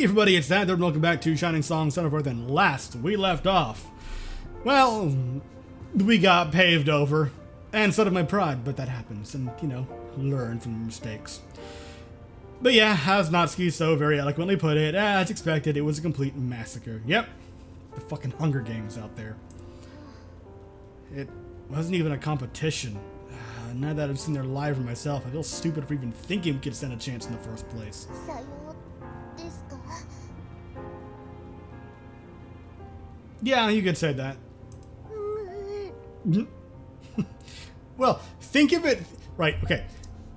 Hey everybody, it's Dad, and welcome back to Shining Song Son of Earth, and last we left off, well, we got paved over, and so did my pride, but that happens, and, you know, learn from your mistakes. But yeah, as Natsuki so very eloquently put it, as expected, it was a complete massacre. Yep, the fucking Hunger Games out there. It wasn't even a competition. Now that I've seen their live for myself, I feel stupid for even thinking we could stand a chance in the first place. Yeah, you could say that. Well, think of it... Right, okay.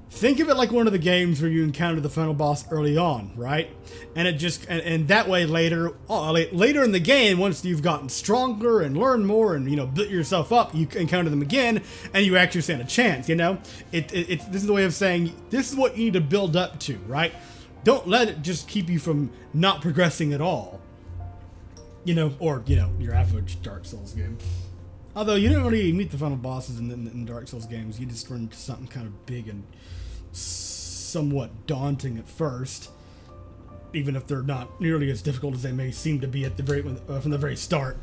Think of it like one of the games where you encounter the final boss early on, right? And it just... And that way later in the game, once you've gotten stronger and learned more and, you know, built yourself up, you encounter them again and you actually stand a chance, you know? This is the way of saying, this is what you need to build up to, right? Don't let it just keep you from not progressing at all. You know, or, you know, your average Dark Souls game. Although, you don't really meet the final bosses in Dark Souls games. You just run into something kind of big and somewhat daunting at first. Even if they're not nearly as difficult as they may seem to be at the from the very start.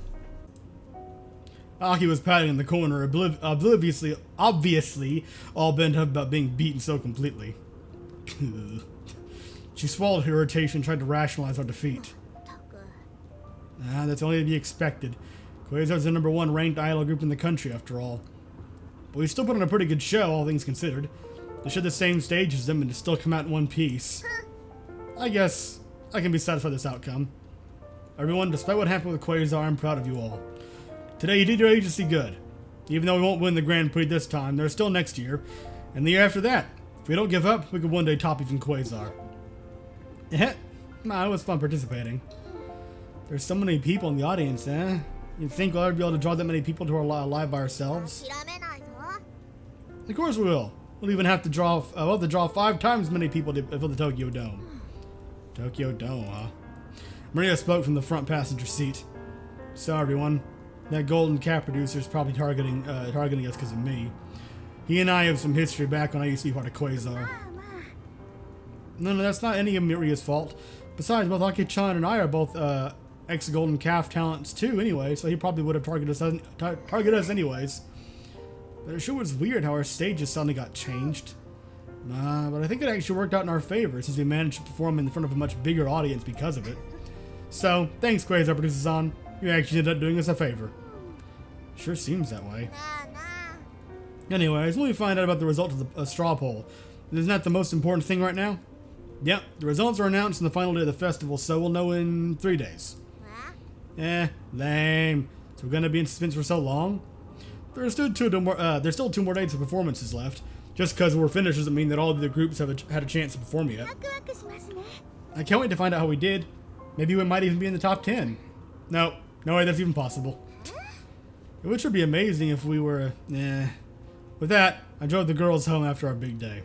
Aki was patting in the corner, obviously all bent up about being beaten so completely. She swallowed her irritation and tried to rationalize our defeat. That's only to be expected. Quasar's the #1 ranked idol group in the country, after all. But we still put on a pretty good show, all things considered. They share the same stage as them and to still come out in one piece. I guess I can be satisfied with this outcome. Everyone, despite what happened with Quasar, I'm proud of you all. Today you did your agency good. Even though we won't win the Grand Prix this time, there's still next year, and the year after that. If we don't give up, we could one day top even Quasar. Yeah, nah, it was fun participating. There's so many people in the audience, eh? You'd think we'll ever be able to draw that many people to our live by ourselves? Of course we will. We'll even have to draw, we'll have to draw 5 times as many people for the Tokyo Dome. Tokyo Dome, huh? Maria spoke from the front passenger seat. So everyone, that golden cap producer is probably targeting us because of me. He and I have some history back when I used to be part of Quasar. No, that's not any of Maria's fault. Besides, both Aki-chan and I are both, ex-Golden Calf talents too anyway, so he probably would have targeted us anyways. But it sure was weird how our stages suddenly got changed. But I think it actually worked out in our favor since we managed to perform in front of a much bigger audience because of it. So, thanks Quasar Producer-san. You actually ended up doing us a favor. Sure seems that way. Anyways, when we find out about the result of the straw poll, isn't that the most important thing right now? Yep, the results are announced on the final day of the festival, so we'll know in 3 days. Lame. So we're gonna be in suspense for so long? There's still 2 more days of performances left. Just because we're finished doesn't mean that all of the groups have had a chance to perform yet. I can't wait to find out how we did. Maybe we might even be in the top 10. No way that's even possible. It would sure be amazing if we were, With that, I drove the girls home after our big day.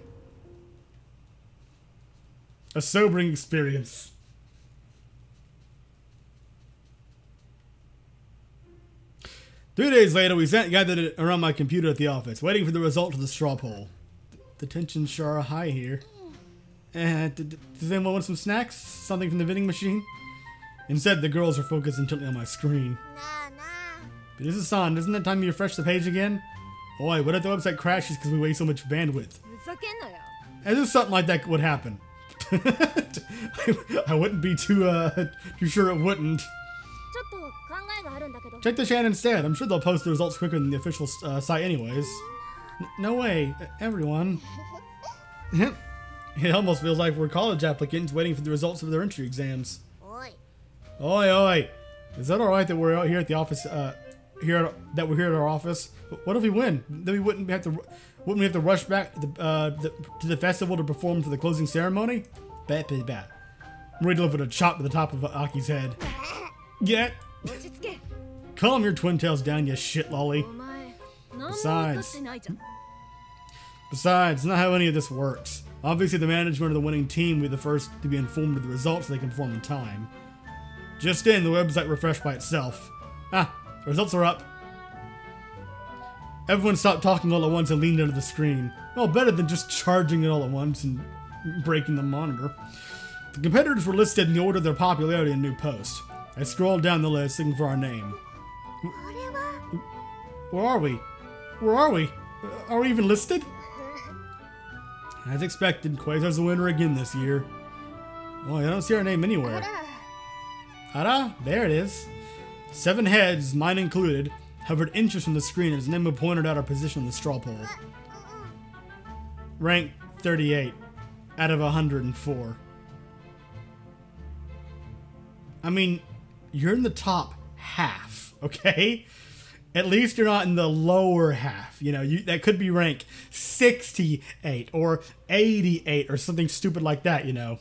A sobering experience. Three days later, we sat gathered around my computer at the office, waiting for the result of the straw poll. The tensions sure are high here. Does anyone want some snacks? Something from the vending machine? Instead, the girls are focused intently on my screen. But this is on. Isn't it time you refresh the page again? Boy, what if the website crashes because we waste so much bandwidth? As if something like that would happen. I wouldn't be too sure it wouldn't. Check the chat instead. I'm sure they'll post the results quicker than the official site anyways. No way, everyone. It almost feels like we're college applicants waiting for the results of their entry exams. Oi. Is that alright that we're out here at the office, we're here at our office? What if we win? Then we wouldn't we have to rush back to the festival to perform for the closing ceremony? Bet. I'm ready to deliver a chop to the top of Aki's head. Get. Calm your twin tails down, you shit lolly. Besides, not how any of this works. Obviously, the management of the winning team will be the first to be informed of the results so they can perform in time. Just in, the website refreshed by itself. The results are up. Everyone stopped talking all at once and leaned into the screen. Well, better than just charging it all at once and breaking the monitor. The competitors were listed in the order of their popularity in new post. I scrolled down the list looking for our name. Where are we? Where are we? Are we even listed? As expected, Quasar's the winner again this year. Oh, I don't see our name anywhere. Ara? There it is. 7 heads, mine included, hovered inches from the screen as Nimba pointed out our position on the straw poll. Rank 38 out of 104. I mean, you're in the top half, okay? At least you're not in the lower half. You know, that could be rank 68 or 88 or something stupid like that, you know.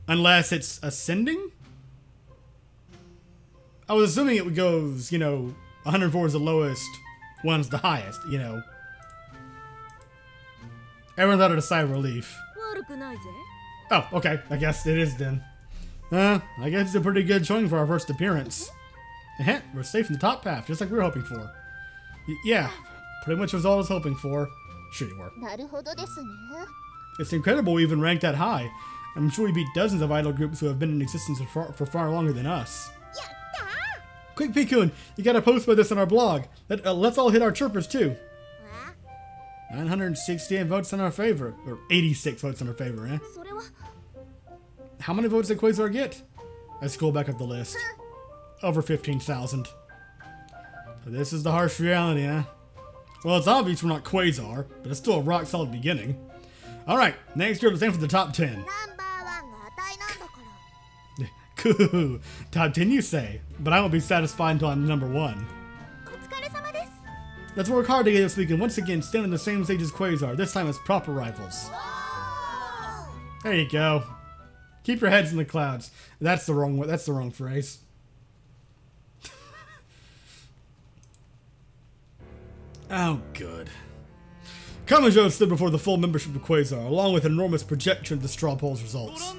Unless it's ascending? I was assuming it goes, you know, 104 is the lowest, 1's the highest, you know. Everyone thought it a sigh of relief. Oh, okay. I guess it is then. I guess it's a pretty good showing for our first appearance. We're safe in the top half, just like we were hoping for. Yeah, pretty much was all I was hoping for. Sure you were. It's incredible we even ranked that high. I'm sure we beat dozens of idol groups who have been in existence for far longer than us. Quick, Pikun, you gotta post about this on our blog. Let's all hit our chirpers too. 968 votes in our favor. Or 86 votes in our favor, eh? How many votes did Quasar get? I scroll back up the list. Over 15,000. So this is the harsh reality, huh? Well, it's obvious we're not Quasar, but it's still a rock solid beginning. Alright, next year let's aim for the top 10. Cool. Top 10 you say, but I won't be satisfied until I'm number 1. Let's work hard together this week and once again stand on the same stage as Quasar, this time as proper rivals. There you go. Keep your heads in the clouds. That's the wrong phrase. Oh, good. Kamajo stood before the full membership of Quasar, along with an enormous projection of the straw poll's results.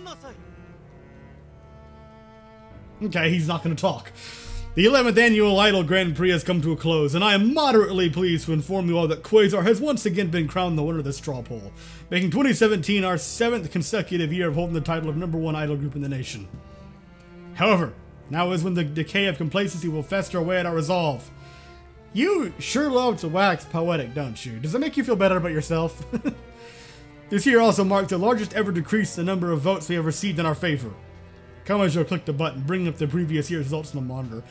Okay, he's not going to talk. The 11th annual Idol Grand Prix has come to a close, and I am moderately pleased to inform you all that Quasar has once again been crowned the winner of the straw poll, making 2017 our 7th consecutive year of holding the title of #1 idol group in the nation. However, now is when the decay of complacency will fester away at our resolve. You sure love to wax poetic, don't you? Does that make you feel better about yourself? This year also marks the largest ever decrease in the number of votes we have received in our favor. Kamajo clicked the button, bringing up the previous year's results on the monitor.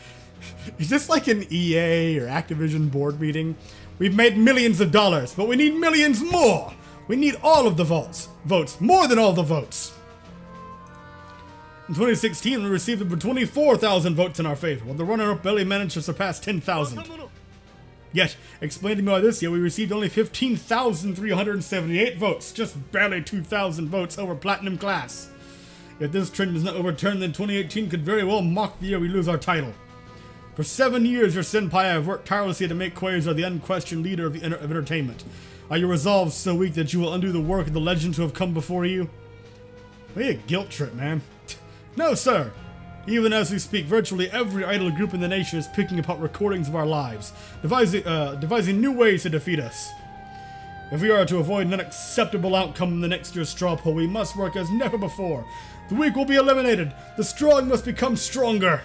Is this like an EA or Activision board meeting? We've made millions of dollars, but we need millions more! We need all of the votes, more than all the votes! In 2016, we received over 24,000 votes in our favor, while the runner-up barely managed to surpass 10,000. Yet, explain to me why this year we received only 15,378 votes, just barely 2,000 votes over Platinum class. If this trend is not overturned, then 2018 could very well mark the year we lose our title. For 7 years, your senpai have worked tirelessly to make Quasar the unquestioned leader of entertainment. Are your resolves so weak that you will undo the work of the legends who have come before you? What a guilt trip, man. No, sir. Even as we speak, virtually every idol group in the nation is picking apart recordings of our lives, devising new ways to defeat us. If we are to avoid an unacceptable outcome in the next year's straw poll, we must work as never before. The weak will be eliminated. The strong must become stronger.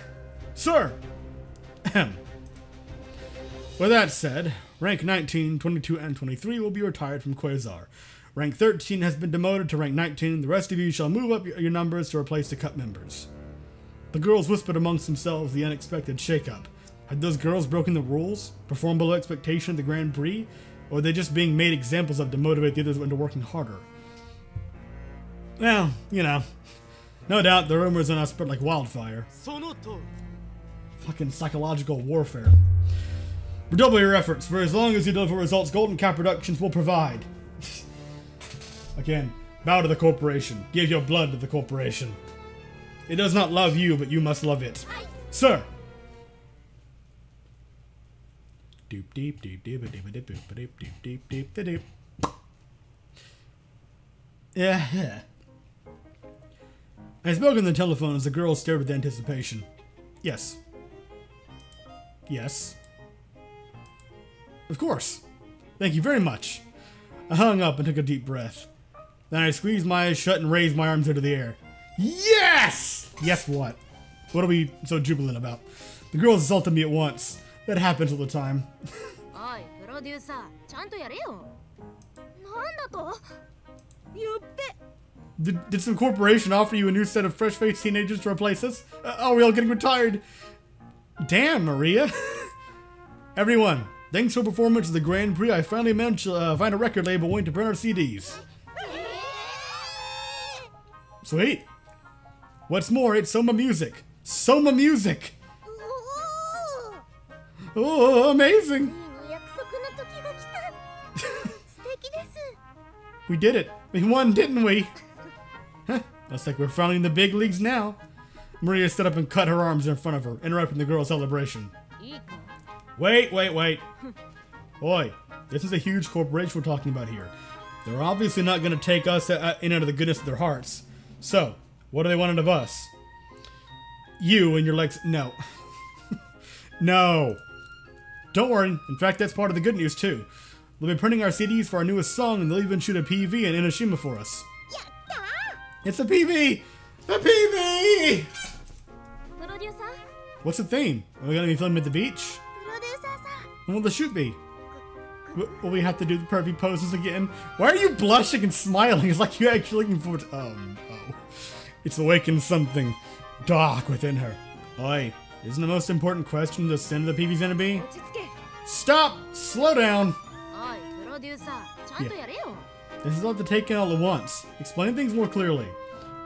Sir. With that said, rank 19, 22, and 23 will be retired from Quasar. Rank 13 has been demoted to rank 19. The rest of you shall move up your numbers to replace the cut members. The girls whispered amongst themselves the unexpected shakeup. Had those girls broken the rules? Performed below expectation at the Grand Prix? Or were they just being made examples of to motivate the others into working harder? Well, you know. No doubt the rumors are not spread like wildfire. Fucking psychological warfare. Redouble your efforts, for as long as you deliver results, Golden Cap Productions will provide. Again, bow to the corporation. Give your blood to the corporation. It does not love you, but you must love it. Sir! Doop deep deep deep deep deep deep deep deep deep deep deep. Yeah. I spoke on the telephone as the girl stared with anticipation. Yes. Yes. Of course. Thank you very much. I hung up and took a deep breath. Then I squeeze my eyes shut and raise my arms into the air. Yes! Yes what? What are we so jubilant about? The girls insulted me at once. That happens all the time. Did some corporation offer you a new set of fresh-faced teenagers to replace us? Are we all getting retired? Damn, Maria. Everyone, thanks to our performance of the Grand Prix, I finally managed to find a record label willing to print our CDs. Sweet. What's more, it's Soma Music. Soma Music! Oh, amazing! We did it. We won, didn't we? Huh, looks like we're finally in the big leagues now. Maria stood up and cut her arms in front of her, interrupting the girl's celebration. Wait. Boy, this is a huge corporation we're talking about here. They're obviously not going to take us in out of the goodness of their hearts. So, what do they want out of us? You and your legs... No. No. Don't worry. In fact, that's part of the good news, too. They'll be printing our CDs for our newest song, and they'll even shoot a PV in Inoshima for us. It's a PV! A PV! What's the theme? Are we going to be filming at the beach? When will the shoot be? Will we have to do the pervy poses again? Why are you blushing and smiling? It's like you're actually looking forward to... Oh. It's awakened something dark within her. Oi, isn't the most important question the sin of the PV's gonna be? Stop! Slow down! Yeah. This is all to take in all at once. Explain things more clearly.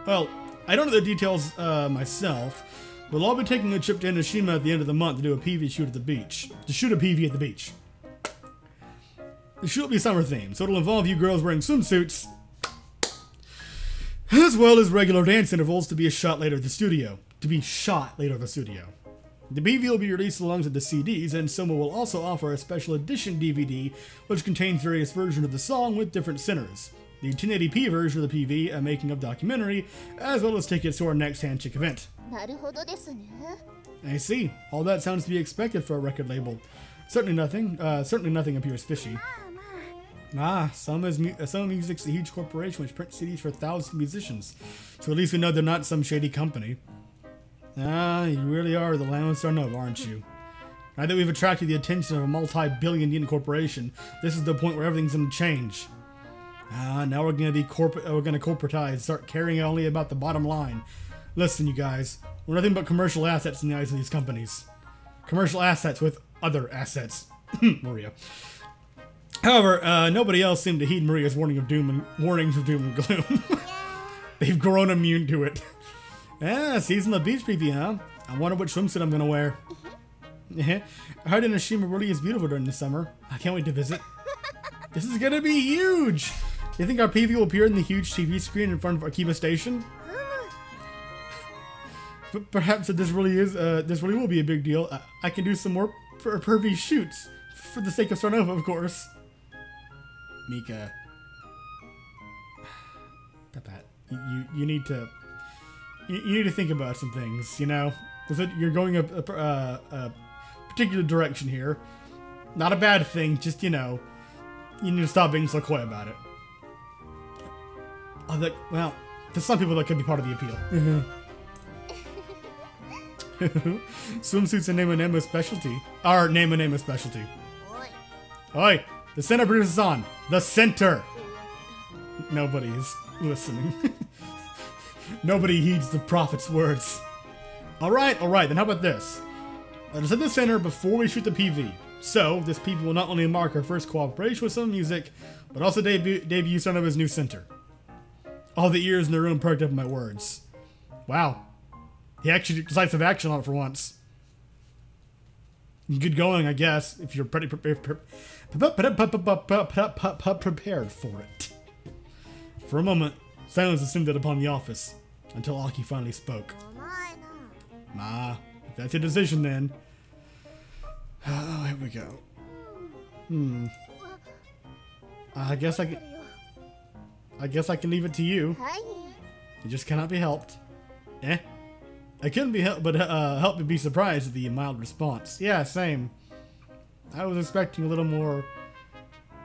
Well, I don't know the details myself, but we'll all be taking a trip to Inoshima at the end of the month to do a PV shoot at the beach. To shoot a PV at the beach. The shoot will be summer themed, so it'll involve you girls wearing swimsuits, as well as regular dance intervals to be shot later at the studio. The PV will be released alongside the CDs, and Soma will also offer a special edition DVD which contains various versions of the song with different sinners. The 1080p version of the PV, a making-of documentary, as well as tickets to our next handshake event. I see. All that sounds to be expected for a record label. Certainly nothing appears fishy. Soma Music's a huge corporation which prints CDs for thousands of musicians, so at least we know they're not some shady company. You really are the Lamb of Starnova, aren't you? Now that we've attracted the attention of a multi-billion yen corporation, this is the point where everything's gonna change. Now we're gonna corporatize, start caring only about the bottom line. Listen, you guys, we're nothing but commercial assets in the eyes of these companies. Commercial assets with other assets. Maria. However, nobody else seemed to heed Maria's warnings of doom and gloom. They've grown immune to it. Season the beach preview, huh? I wonder what swimsuit I'm gonna wear. I heard Inoshima really is beautiful during the summer. I can't wait to visit. This is gonna be huge! You think our PV will appear in the huge TV screen in front of Akiba Station? But perhaps if this really will be a big deal, I can do some more pervy shoots. For the sake of Starnova, of course. Mika. Papat, you need to think about some things, you know? You're going a particular direction here. Not a bad thing, just, you know, you need to stop being so coy about it. Well, to some people that could be part of the appeal. Swimsuits are name a specialty. Our name a specialty. Oi! The center producer's on! The center! Nobody is listening. Nobody heeds the prophet's words. Alright, then how about this? Let us hit the center before we shoot the PV. So, this PV will not only mark our first cooperation with Soma Music, but also debut Starnova's new center. All the ears in the room perked up at my words. Wow. He actually took decisive action on it for once. Good going, I guess, if you're pretty prepared for it. For a moment, silence descended upon the office, until Aki finally spoke. If that's your decision then. Oh, here we go. I guess I can leave it to you. It just cannot be helped. I couldn't be helped but be surprised at the mild response. Yeah, same. I was expecting a little more,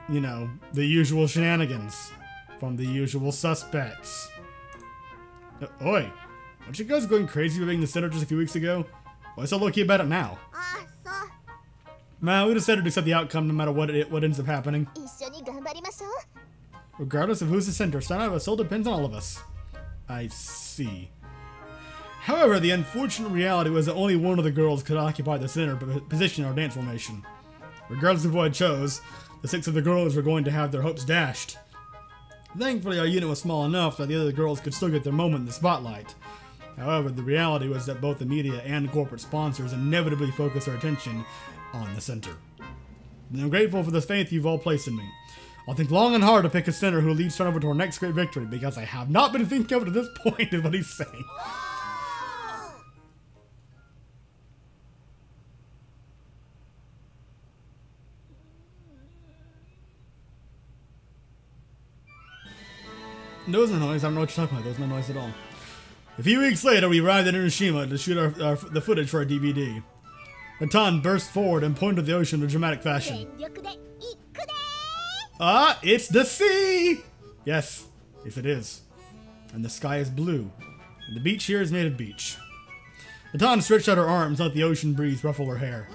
you know, the usual shenanigans. from the usual suspects. Oi! Weren't you guys going crazy about being the center just a few weeks ago? Why so low-key about it now? Man, we decided to accept the outcome no matter what ends up happening. Regardless of who's the center, Starnova still depends on all of us. I see. However, the unfortunate reality was that only one of the girls could occupy the center position in our dance formation. Regardless of who I chose, the 6 of the girls were going to have their hopes dashed. Thankfully, our unit was small enough that the other girls could still get their moment in the spotlight. However, the reality was that both the media and corporate sponsors inevitably focused their attention on the center. And I'm grateful for the faith you've all placed in me. I'll think long and hard to pick a center who leads Starnova to our next great victory, because I have not been thinking of it at this point, is what he's saying. There was no noise. I don't know what you're talking about. There was no noise at all. A few weeks later, we arrived at Hiroshima to shoot the footage for our DVD. Natan burst forward and pointed to the ocean in a dramatic fashion. Ah, it's the sea! Yes, yes it is. And the sky is blue. And the beach here is made of beach. Natan stretched out her arms and let the ocean breeze ruffle her hair.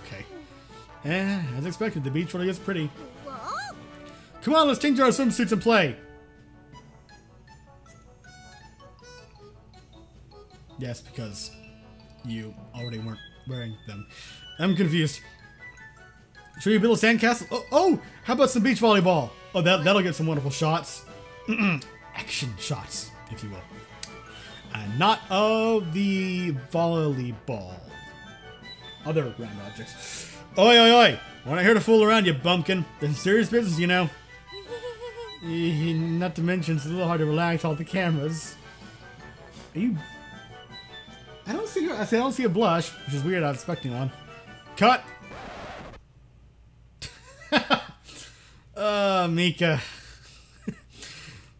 Okay. As expected, the beach really is pretty. Come on, let's change our swimsuits and play! Yes, because you already weren't wearing them. I'm confused. Should we build a sandcastle? Oh, how about some beach volleyball? Oh, that'll get some wonderful shots. Action shots, if you will. And not of the volleyball. Other round objects. Oi, oi, oi! We're not here to fool around, you bumpkin. This is serious business, you know. Not to mention, it's a little hard to relax all the cameras. Are you... I don't see a blush, which is weird. I was expecting one. Cut! Mika.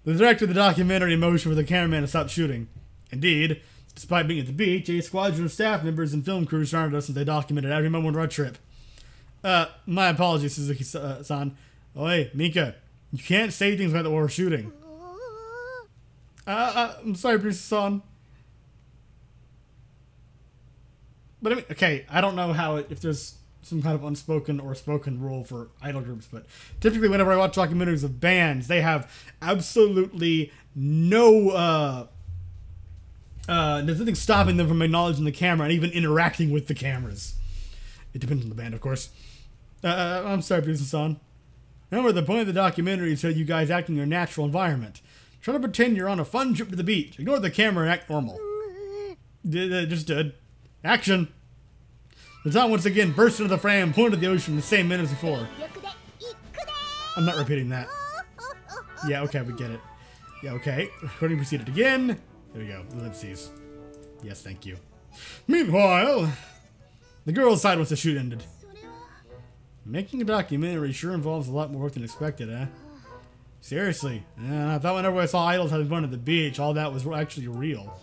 The director of the documentary motioned for the cameraman to stop shooting. Indeed, despite being at the beach, a squadron of staff members and film crews surrounded us as they documented every moment of our trip. My apologies, Suzuki-san. Oh, hey, Mika. You can't say things like that while we're shooting. I'm sorry, Bruce-san. But I mean, okay, I don't know how if there's some kind of unspoken or spoken rule for idol groups, but typically whenever I watch documentaries of bands, they have absolutely no, there's nothing stopping them from acknowledging the camera and even interacting with the cameras. It depends on the band, of course. I'm sorry, Bruce-san. Remember, the point of the documentary is to show you guys acting in your natural environment. Try to pretend you're on a fun trip to the beach. Ignore the camera and act normal. Just did. Action! Natan once again burst into the frame and pointed at the ocean the same minute as before. I'm not repeating that. Yeah, okay, we get it. Yeah, okay. Recording proceeded again. There we go. Ellipses. Yes, thank you. Meanwhile, the girls' side once the shoot ended. Making a documentary sure involves a lot more work than expected, eh? Seriously. I thought whenever I saw idols having fun at the beach, all that was actually real.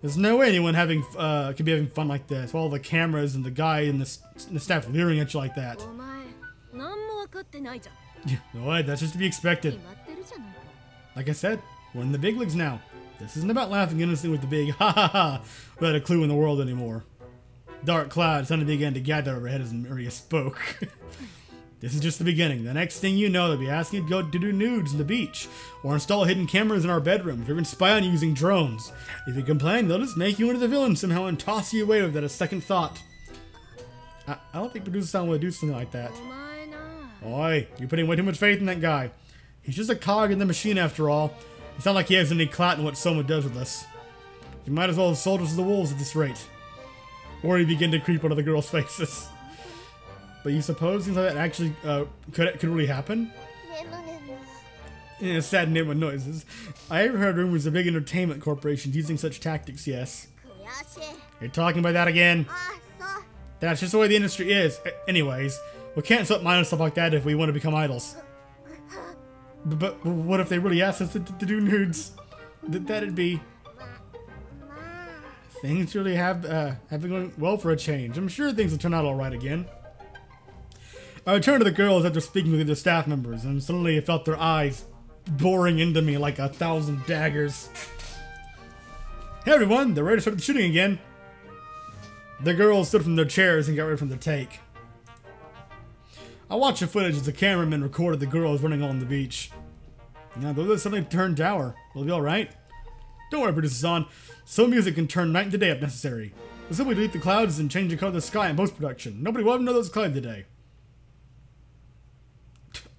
There's no way anyone could be having fun like this. All the cameras and the guy and the staff leering at you like that. No, that's just to be expected. Like I said, we're in the big leagues now. This isn't about laughing innocently with the big ha ha ha without a clue in the world anymore. Dark clouds suddenly began to gather overhead as Maria spoke. This is just the beginning. The next thing you know, they'll be asking you to go to do nudes on the beach, or install hidden cameras in our bedrooms, or even spy on you using drones. If you complain, they'll just make you into the villain somehow and toss you away without a second thought. I don't think producers would do something like that. Oi, you're putting way too much faith in that guy. He's just a cog in the machine after all. It's not like he has any clout in what Soma does with us. You might as well have sold us to the wolves at this rate. Or you begin to creep onto the girls' faces. But you suppose things like that actually could really happen? Yeah, sad name with noises. I have heard rumors of big entertainment corporations using such tactics, yes. You're talking about that again? That's just the way the industry is. Anyways, we can't stop minding stuff like that if we want to become idols. But what if they really asked us to do nudes? That'd be... Things really have been going well for a change. I'm sure things will turn out alright again. I returned to the girls after speaking with the staff members, and suddenly I felt their eyes boring into me like 1,000 daggers. Hey everyone, they're ready to start the shooting again. The girls stood from their chairs and got ready for the take. I watched the footage as the cameraman recorded the girls running on the beach. Now, though they suddenly turned dour, we'll be alright. Don't worry, producer San. Some music can turn night into day if necessary. We'll simply delete the clouds and change the color of the sky in post-production. Nobody will ever know there's a cloud today.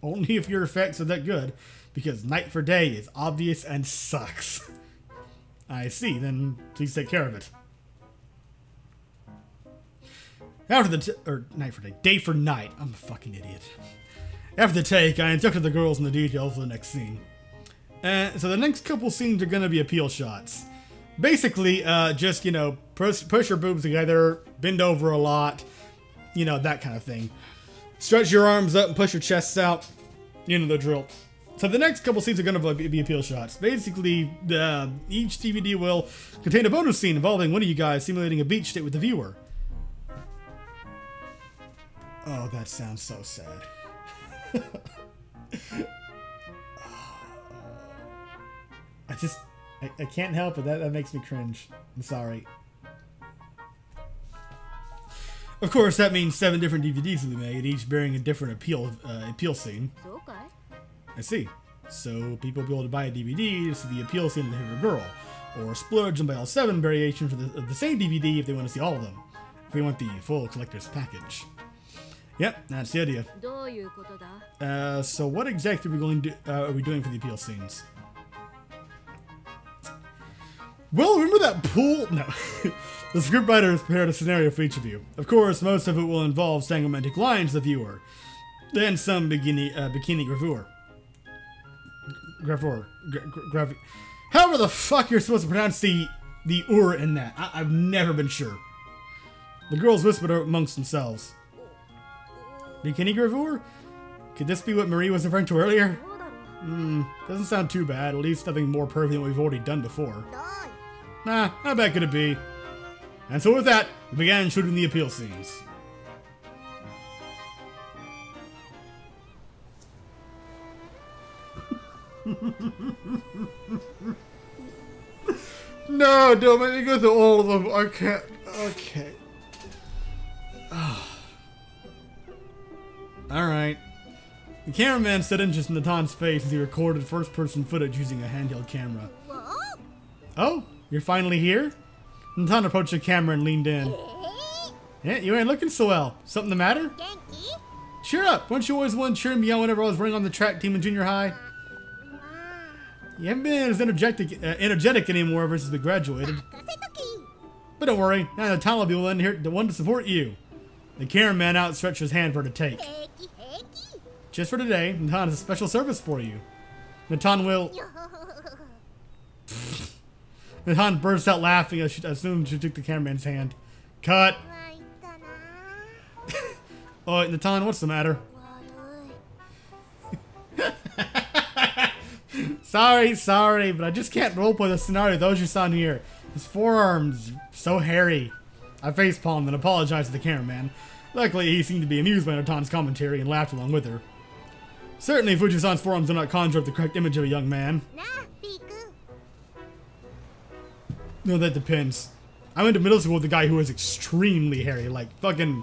Only if your effects are that good, because night for day is obvious and sucks. I see, then please take care of it. After the night for day, day for night. I'm a fucking idiot. After the take, I instructed the girls in the details for the next scene. So the next couple scenes are gonna be appeal shots. Basically, just, you know, push your boobs together, bend over a lot, you know, that kind of thing. Stretch your arms up and push your chests out. You know the drill. So the next couple scenes are going to be appeal shots. Basically, each DVD will contain a bonus scene involving one of you guys simulating a beach date with the viewer. Oh, that sounds so sad. I can't help it. That makes me cringe. I'm sorry. Of course, that means 7 different DVDs will be made, each bearing a different appeal scene. I see. So people will be able to buy a DVD to see the appeal scene of the favorite girl, or splurge and buy all 7 variations of the same DVD if they want to see all of them. If they want the full collector's package. Yep, that's the idea. So what exactly are we doing for the appeal scenes? Well, remember that pool? No. The scriptwriter has prepared a scenario for each of you. Of course, most of it will involve saying romantic lines to the viewer, and some bikini gravure. However the fuck you're supposed to pronounce the ur in that. I've never been sure. The girls whispered amongst themselves. Bikini gravure? Could this be what Marie was referring to earlier? Doesn't sound too bad. At least nothing more perfect than what we've already done before. Nah, how bad could it be? And so with that, we began shooting the appeal scenes. No, don't make me go through all of them. I can't. Okay. Alright. The cameraman set interest in Natan's face as he recorded first-person footage using a handheld camera. Oh, you're finally here? Natan approached the camera and leaned in. Yeah, you ain't looking so well. Something the matter? Cheer up! Weren't you always one cheering me on whenever I was running on the track team in junior high? You haven't been as energetic anymore ever since we graduated. But don't worry, now Natan will be the one to support you. The cameraman outstretched his hand for her to take. Just for today, Natan has a special service for you. Natan will... Natan burst out laughing as soon as she took the cameraman's hand. Cut! Oh, Natan, what's the matter? Sorry, but I just can't roleplay the scenario those you saw here. His forearms so hairy. I facepalmed and apologized to the cameraman. Luckily, he seemed to be amused by Natan's commentary and laughed along with her. Certainly, Fujisan's forearms do not conjure up the correct image of a young man. No, that depends. I went to middle school with a guy who was extremely hairy, like fucking...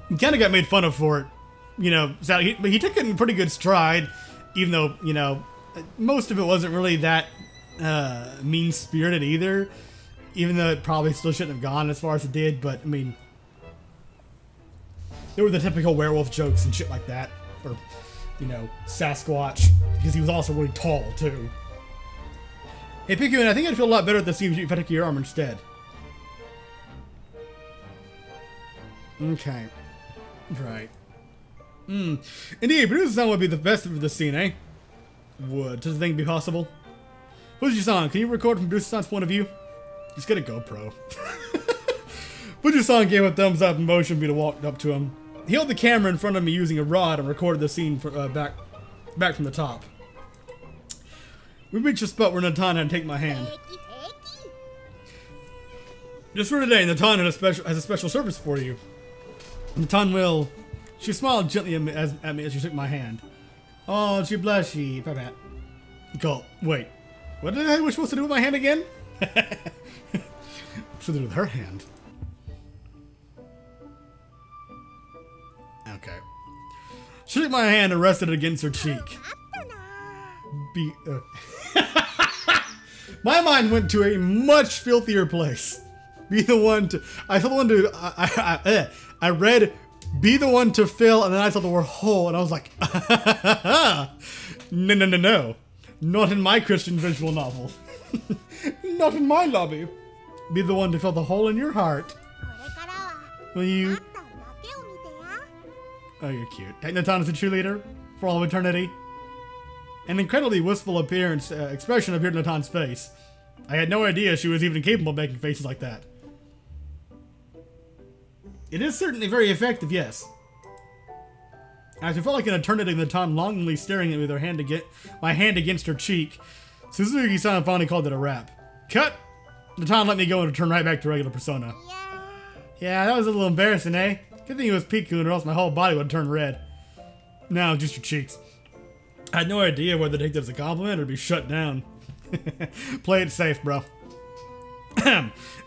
He kind of got made fun of for it, you know, so he took it in pretty good stride, even though, you know, most of it wasn't really that mean-spirited either, even though it probably still shouldn't have gone as far as it did, but, I mean, there were the typical werewolf jokes and shit like that, or, you know, Sasquatch, because he was also really tall, too. Hey, Pikuin, I think I'd feel a lot better at the scene if I took your arm instead. Okay. Right. Indeed, producer-san would be the best of the scene, eh? Would such a thing be possible? Fuji-san, can you record from producer-san's point of view? Just get a GoPro. Fuji-san gave a thumbs up and motioned me to walk up to him. He held the camera in front of me using a rod and recorded the scene back from the top. We reached a spot where Natan had to take my hand. Just for today, Natan has a special service for you. Natan will She smiled gently at me as she shook my hand. Oh, she blushy. Pat. Go. Wait. What the hell was supposed to do with my hand again? What's to do with her hand? Okay. She took my hand and rested it against her cheek. My mind went to a much filthier place. Be the one to... I saw the one to... I read, be the one to fill, and then I saw the word hole, and I was like, no. Not in my Christian visual novel. Not in my lobby. Be the one to fill the hole in your heart. Will you... Oh, you're cute. Natan is a cheerleader for all of eternity. An incredibly wistful expression appeared in Natan's face. I had no idea she was even capable of making faces like that. It is certainly very effective, yes. As I felt like an eternity, Natan longingly staring at me with her hand my hand against her cheek. Suzuki-san finally called it a wrap. Cut! Natan let me go and turn right back to regular persona. Yeah, that was a little embarrassing, eh? Good thing it was Piku, or else my whole body would have turned red. No, just your cheeks. I had no idea whether to take that as a compliment or be shut down. Play it safe, bro.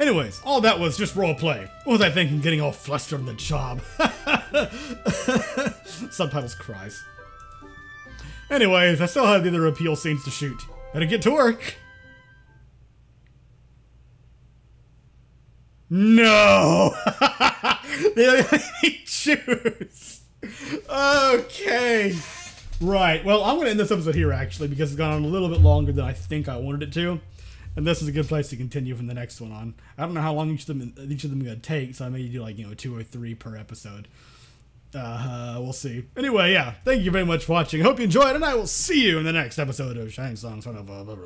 Anyways, all that was just roleplay. What was I thinking, getting all flustered on the job? Subtitles cries. Anyways, I still had the other appeal scenes to shoot. Better get to work. No! They let me choose. Okay. Right. Well, I'm going to end this episode here, actually, because it's gone on a little bit longer than I think I wanted it to. And this is a good place to continue from the next one on. I don't know how long each of them are going to take, so I may do, like, 2 or 3 per episode. We'll see. Anyway, yeah. Thank you very much for watching. I hope you enjoyed, and I will see you in the next episode of Shining Song Starnova.